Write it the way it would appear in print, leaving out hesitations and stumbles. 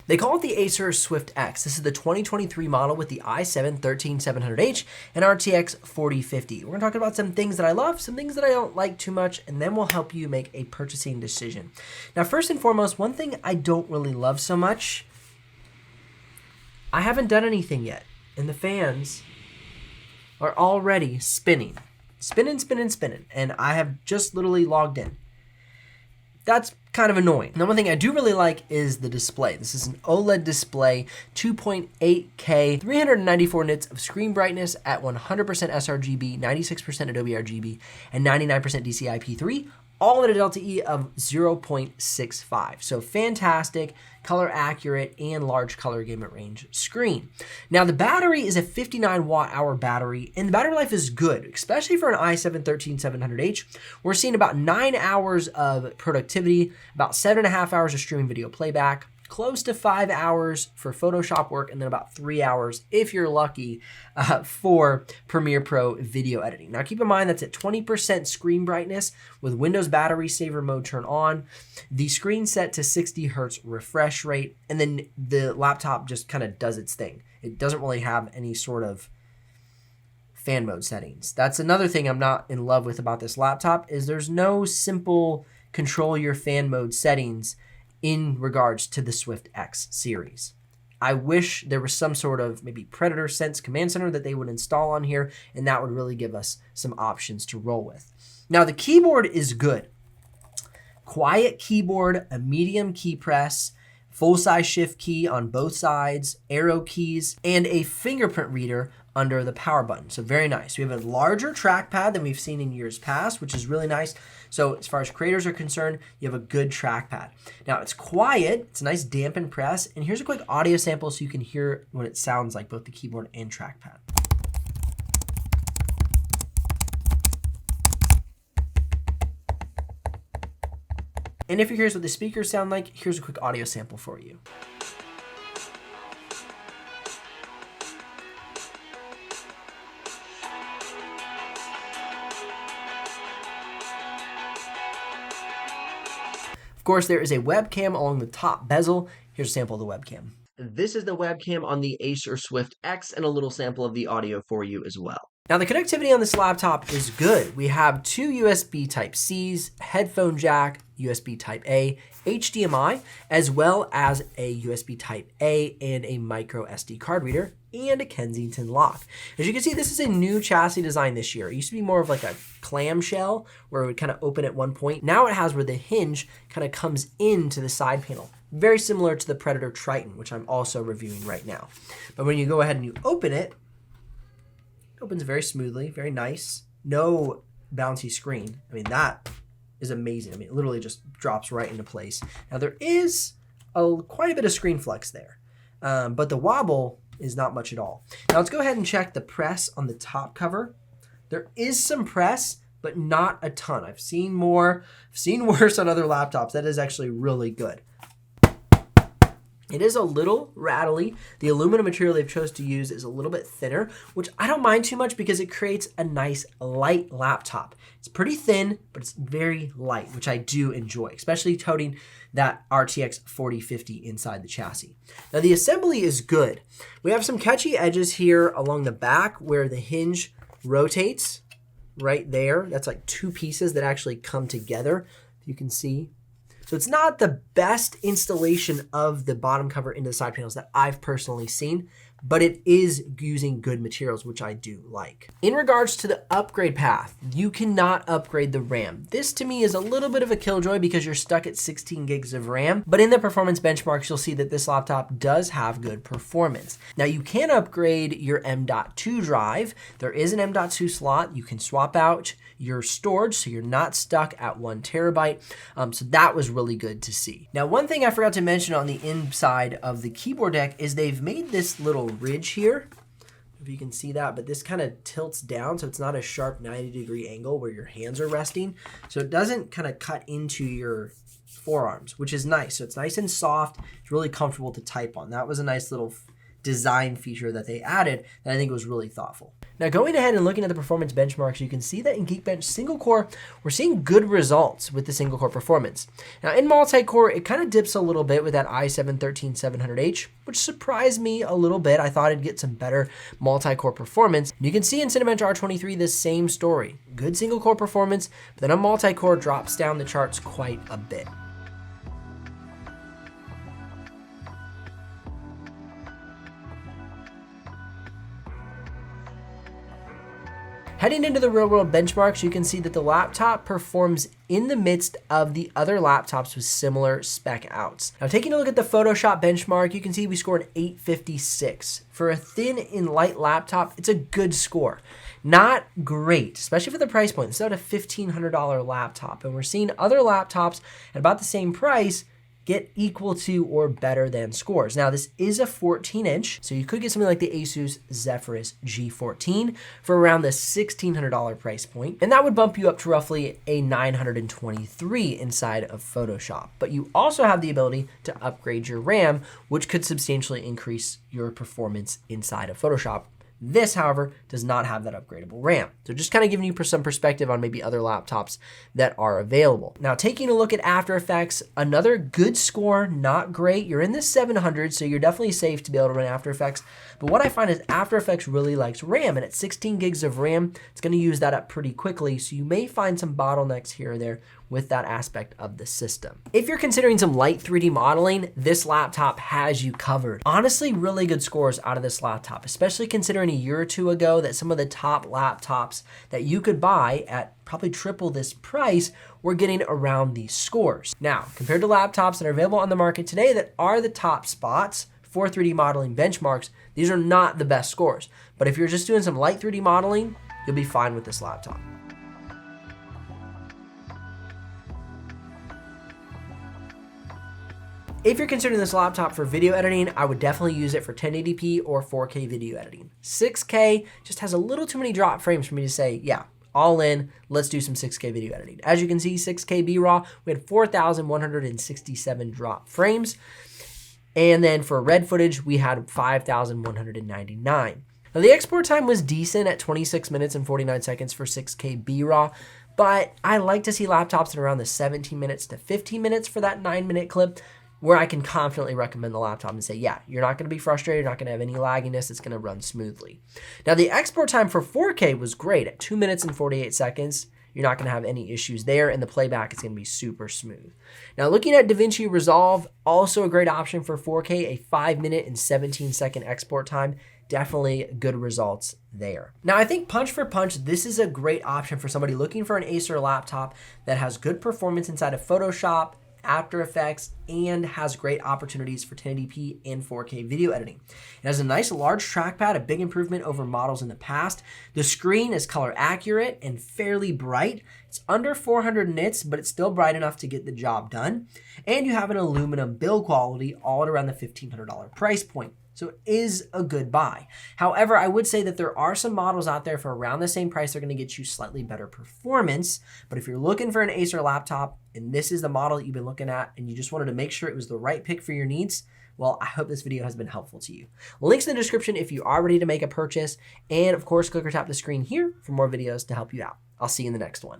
They call it the Acer Swift X. This is the 2023 model with the i7-13700H and RTX 4050. We're gonna talk about some things that I love, some things that I don't like too much, and then we'll help you make a purchasing decision. Now, first and foremost, one thing I don't really love so much, I haven't done anything yet, and the fans are already spinning. Spinning, and I have just literally logged in. That's kind of annoying. Now, one thing I do really like is the display. This is an OLED display, 2.8K, 394 nits of screen brightness at 100% sRGB, 96% Adobe RGB, and 99% DCI-P3, all at a delta E of 0.65. So fantastic, color accurate, and large color gamut range screen. Now, the battery is a 59 watt-hour battery, and the battery life is good, especially for an i7-13700H. We're seeing about 9 hours of productivity, about 7.5 hours of streaming video playback, close to 5 hours for Photoshop work, and then about 3 hours, if you're lucky, for Premiere Pro video editing. Now, keep in mind that's at 20% screen brightness with Windows battery saver mode turned on, the screen set to 60 hertz refresh rate, and then the laptop just kind of does its thing. It doesn't really have any sort of fan mode settings. That's another thing I'm not in love with about this laptop, is there's no simple control your fan mode settings in regards to the Swift X series. I wish there was some sort of maybe Predator Sense command center that they would install on here, and that would really give us some options to roll with. Now, the keyboard is good. Quiet keyboard, a medium key press, full-size shift key on both sides, arrow keys, and a fingerprint reader under the power button. So very nice. We have a larger trackpad than we've seen in years past, which is really nice. So as far as creators are concerned, you have a good trackpad. Now, it's quiet. It's a nice dampened press. And here's a quick audio sample so you can hear what it sounds like, both the keyboard and trackpad. And if you're curious what the speakers sound like, here's a quick audio sample for you. Of course, there is a webcam along the top bezel. Here's a sample of the webcam. This is the webcam on the Acer Swift X, and a little sample of the audio for you as well. Now, the connectivity on this laptop is good. We have two USB Type-Cs, headphone jack, USB Type-A, HDMI, as well as a USB Type-A and a micro SD card reader, and a Kensington lock. As you can see, this is a new chassis design this year. It used to be more of like a clamshell where it would kind of open at one point. Now it has where the hinge kind of comes into the side panel. Very similar to the Predator Triton, which I'm also reviewing right now. But when you go ahead and you open it, it opens very smoothly, very nice. No bouncy screen. I mean, that is amazing. I mean, it literally just drops right into place. Now, there is quite a bit of screen flex there, but the wobble is not much at all. Now, let's go ahead and check the press on the top cover. There is some press, but not a ton. I've seen more, I've seen worse on other laptops. That is actually really good. It is a little rattly. The aluminum material they've chose to use is a little bit thinner, which I don't mind too much because it creates a nice light laptop. It's pretty thin, but it's very light, which I do enjoy, especially toting that RTX 4050 inside the chassis. Now, the assembly is good. We have some catchy edges here along the back where the hinge rotates right there. That's like two pieces that actually come together, if you can see. So it's not the best installation of the bottom cover into the side panels that I've personally seen, but it is using good materials, which I do like. In regards to the upgrade path, you cannot upgrade the RAM. This to me is a little bit of a killjoy because you're stuck at 16 gigs of RAM, but in the performance benchmarks, you'll see that this laptop does have good performance. Now, you can upgrade your M.2 drive. There is an M.2 slot. You can swap out your storage so you're not stuck at 1 terabyte. So that was really good to see. Now, one thing I forgot to mention on the inside of the keyboard deck is they've made this little ridge here, if you can see that, but this kind of tilts down so it's not a sharp 90-degree angle where your hands are resting. So it doesn't kind of cut into your forearms, which is nice. So it's nice and soft. It's really comfortable to type on. That was a nice little design feature that they added that I think was really thoughtful. Now going ahead and looking at the performance benchmarks, you can see that in Geekbench single core, we're seeing good results with the single core performance. Now in multi-core, it kind of dips a little bit with that i7-13700H, which surprised me a little bit. I thought it'd get some better multi-core performance. And you can see in Cinebench R23 the same story. Good single core performance, but then a multi-core drops down the charts quite a bit. Heading into the real world benchmarks, you can see that the laptop performs in the midst of the other laptops with similar spec outs. Now taking a look at the Photoshop benchmark, you can see we scored 856. For a thin and light laptop, it's a good score. Not great, especially for the price point. This is about a $1,500 laptop, and we're seeing other laptops at about the same price get equal to or better than scores. Now this is a 14-inch, so you could get something like the Asus Zephyrus G14 for around the $1,600 price point, and that would bump you up to roughly a 923 inside of Photoshop. But you also have the ability to upgrade your RAM, which could substantially increase your performance inside of Photoshop. This, however, does not have that upgradable RAM. So just kind of giving you some perspective on maybe other laptops that are available. Now, taking a look at After Effects, another good score, not great. You're in the 700s, so you're definitely safe to be able to run After Effects. But what I find is After Effects really likes RAM, and at 16 gigs of RAM, it's going to use that up pretty quickly. So you may find some bottlenecks here or there with that aspect of the system. If you're considering some light 3D modeling, this laptop has you covered. Honestly, really good scores out of this laptop, especially considering a year or two ago that some of the top laptops that you could buy at probably triple this price were getting around these scores. Now, compared to laptops that are available on the market today that are the top spots for 3D modeling benchmarks, these are not the best scores. But if you're just doing some light 3D modeling, you'll be fine with this laptop. If you're considering this laptop for video editing, I would definitely use it for 1080p or 4K video editing. 6K just has a little too many drop frames for me to say, yeah, all in, let's do some 6K video editing. As you can see, 6K B-RAW, we had 4,167 drop frames. And then for red footage, we had 5,199. Now the export time was decent at 26 minutes and 49 seconds for 6K B-RAW, but I like to see laptops at around the 17 minutes to 15 minutes for that 9-minute clip, where I can confidently recommend the laptop and say, yeah, you're not going to be frustrated, you're not going to have any lagginess, it's going to run smoothly. Now the export time for 4K was great at 2 minutes and 48 seconds. You're not going to have any issues there, and the playback is going to be super smooth. Now looking at DaVinci Resolve, also a great option for 4K, a 5-minute and 17-second export time. Definitely good results there. Now I think punch for punch, this is a great option for somebody looking for an Acer laptop that has good performance inside of Photoshop, After Effects, and has great opportunities for 1080p and 4K video editing. It has a nice large trackpad, a big improvement over models in the past. The screen is color accurate and fairly bright. It's under 400 nits, but it's still bright enough to get the job done. And you have an aluminum build quality all at around the $1,500 price point. So it is a good buy. However, I would say that there are some models out there for around the same price. They're going to get you slightly better performance. But if you're looking for an Acer laptop and this is the model that you've been looking at and you just wanted to make sure it was the right pick for your needs, well, I hope this video has been helpful to you. Links in the description if you are ready to make a purchase. And of course, click or tap the screen here for more videos to help you out. I'll see you in the next one.